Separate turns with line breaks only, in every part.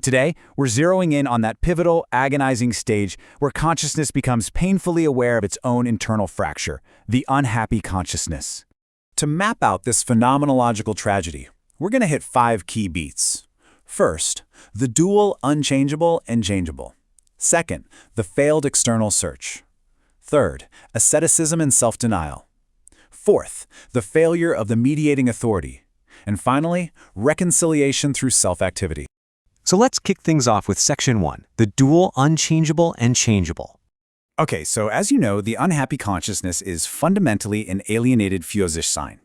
Today, we're zeroing in on that pivotal, agonizing stage where consciousness becomes painfully aware of its own internal fracture, the unhappy consciousness. To map out this phenomenological tragedy, we're going to hit 5 key beats. First, the dual unchangeable and changeable. Second, the failed external search. Third, asceticism and self-denial. Fourth, the failure of the mediating authority. And finally, reconciliation through self-activity.
So let's kick things off with Section 1, the dual unchangeable and changeable.
Okay, so as you know, the unhappy consciousness is fundamentally an alienated Führersicht sign.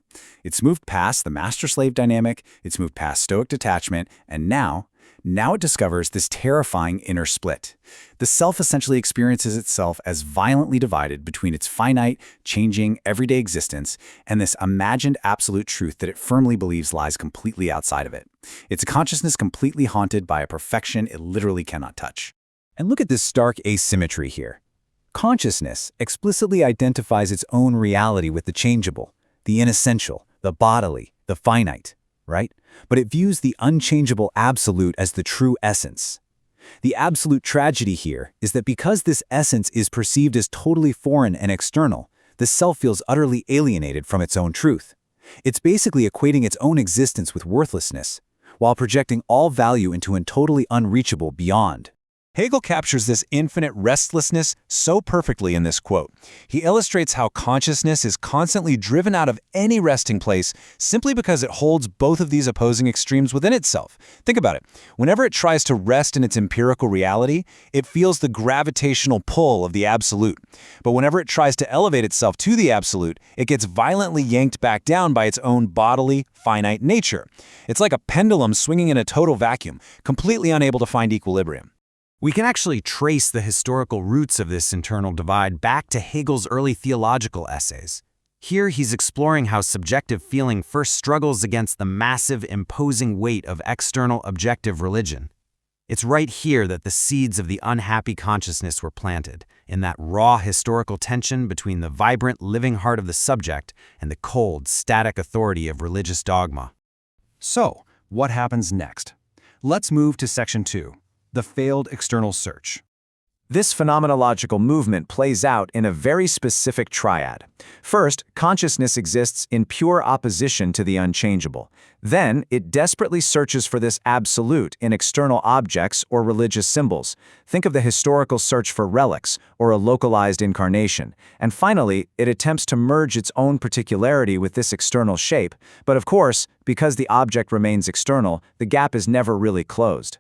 It's moved past the master-slave dynamic, it's moved past stoic detachment, and now it discovers this terrifying inner split. The self essentially experiences itself as violently divided between its finite, changing, everyday existence and this imagined absolute truth that it firmly believes lies completely outside of it. It's a consciousness completely haunted by a perfection it literally cannot touch. And look at this stark asymmetry here. Consciousness explicitly identifies its own reality with the changeable, the inessential, the bodily, the finite, right? But it views the unchangeable absolute as the true essence. The absolute tragedy here is that because this essence is perceived as totally foreign and external, the self feels utterly alienated from its own truth. It's basically equating its own existence with worthlessness, while projecting all value into a totally unreachable beyond.
Hegel captures this infinite restlessness so perfectly in this quote. He illustrates how consciousness is constantly driven out of any resting place simply because it holds both of these opposing extremes within itself. Think about it. Whenever it tries to rest in its empirical reality, it feels the gravitational pull of the absolute. But whenever it tries to elevate itself to the absolute, it gets violently yanked back down by its own bodily, finite nature. It's like a pendulum swinging in a total vacuum, completely unable to find equilibrium.
We can actually trace the historical roots of this internal divide back to Hegel's early theological essays. Here he's exploring how subjective feeling first struggles against the massive, imposing weight of external objective religion. It's right here that the seeds of the unhappy consciousness were planted, in that raw historical tension between the vibrant, living heart of the subject and the cold, static authority of religious dogma.
So, what happens next? Let's move to Section 2. The failed external search.
This phenomenological movement plays out in a very specific triad. First, consciousness exists in pure opposition to the unchangeable. Then, it desperately searches for this absolute in external objects or religious symbols. Think of the historical search for relics or a localized incarnation. And finally, it attempts to merge its own particularity with this external shape. But of course, because the object remains external, the gap is never really closed.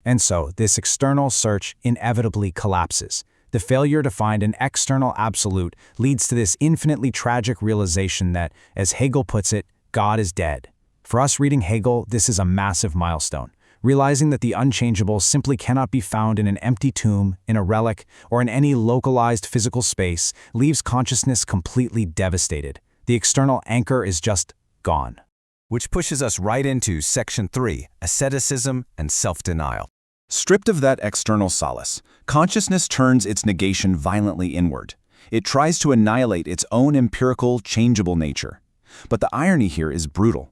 And so, this external search inevitably collapses. The failure to find an external absolute leads to this infinitely tragic realization that, as Hegel puts it, God is dead. For us reading Hegel, this is a massive milestone. Realizing that the unchangeable simply cannot be found in an empty tomb, in a relic, or in any localized physical space leaves consciousness completely devastated. The external anchor is just gone.
Which pushes us right into Section 3, asceticism and self-denial. Stripped of that external solace, consciousness turns its negation violently inward. It tries to annihilate its own empirical, changeable nature. But the irony here is brutal.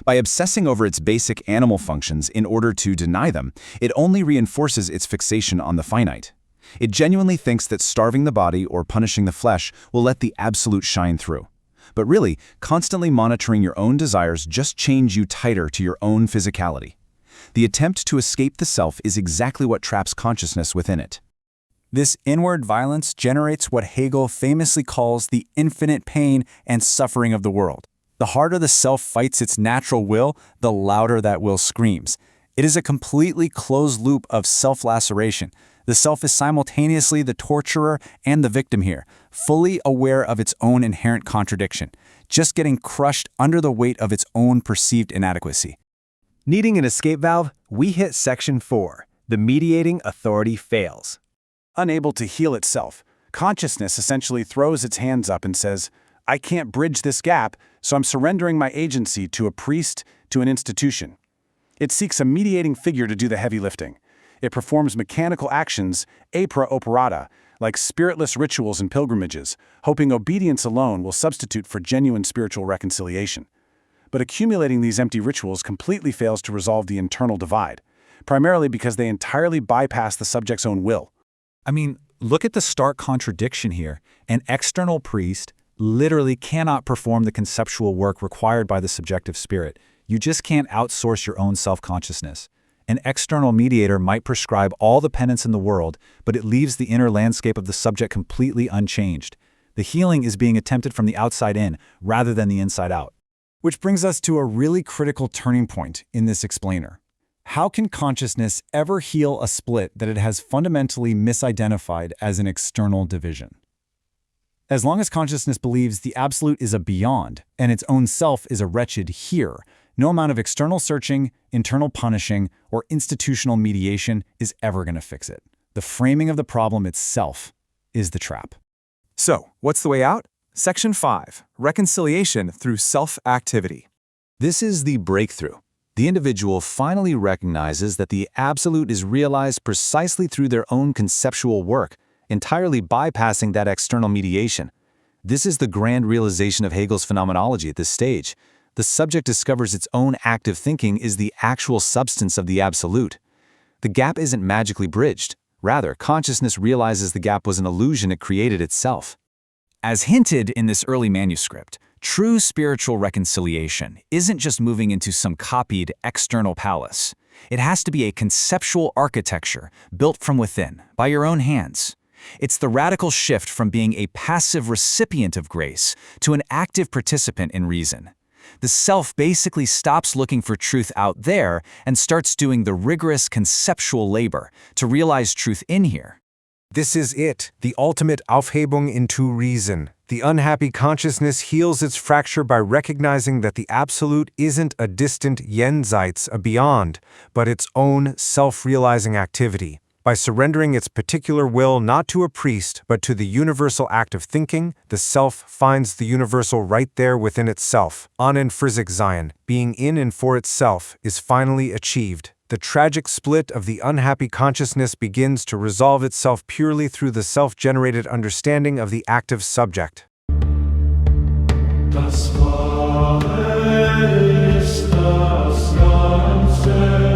By obsessing over its basic animal functions in order to deny them, it only reinforces its fixation on the finite. It genuinely thinks that starving the body or punishing the flesh will let the absolute shine through. But really, constantly monitoring your own desires just chains you tighter to your own physicality. The attempt to escape the self is exactly what traps consciousness within it.
This inward violence generates what Hegel famously calls the infinite pain and suffering of the world. The harder the self fights its natural will, the louder that will screams. It is a completely closed loop of self-laceration. The self is simultaneously the torturer and the victim here, fully aware of its own inherent contradiction, just getting crushed under the weight of its own perceived inadequacy.
Needing an escape valve, we hit Section 4. The mediating authority fails.
Unable to heal itself, consciousness essentially throws its hands up and says, I can't bridge this gap, so I'm surrendering my agency to a priest, to an institution. It seeks a mediating figure to do the heavy lifting. It performs mechanical actions, apra operata, like spiritless rituals and pilgrimages, hoping obedience alone will substitute for genuine spiritual reconciliation. But accumulating these empty rituals completely fails to resolve the internal divide. primarily because they entirely bypass the subject's own will.
I mean, look at the stark contradiction here. An external priest literally cannot perform the conceptual work required by the subjective spirit. You just can't outsource your own self-consciousness. An external mediator might prescribe all the penance in the world, but it leaves the inner landscape of the subject completely unchanged. The healing is being attempted from the outside in, rather than the inside out.
Which brings us to a really critical turning point in this explainer. How can consciousness ever heal a split that it has fundamentally misidentified as an external division? As long as consciousness believes the absolute is a beyond, and its own self is a wretched here, no amount of external searching, internal punishing, or institutional mediation is ever going to fix it. The framing of the problem itself is the trap.
So, what's the way out? Section 5, Reconciliation through Self-Activity. This is the breakthrough. The individual finally recognizes that the absolute is realized precisely through their own conceptual work, entirely bypassing that external mediation. This is the grand realization of Hegel's phenomenology at this stage. The subject discovers its own active thinking is the actual substance of the absolute. The gap isn't magically bridged. Rather, consciousness realizes the gap was an illusion it created itself.
As hinted in this early manuscript, true spiritual reconciliation isn't just moving into some copied external palace. It has to be a conceptual architecture built from within, by your own hands. It's the radical shift from being a passive recipient of grace to an active participant in reason. The self basically stops looking for truth out there and starts doing the rigorous conceptual labor to realize truth in here.
This is it, the ultimate Aufhebung into reason. The unhappy consciousness heals its fracture by recognizing that the absolute isn't a distant Jenseits, a beyond, but its own self-realizing activity. By surrendering its particular will not to a priest, but to the universal act of thinking, the self finds the universal right there within itself. An und für sich sein, being in and for itself, is finally achieved. The tragic split of the unhappy consciousness begins to resolve itself purely through the self-generated understanding of the active subject.
Das Wahre ist das Ganze.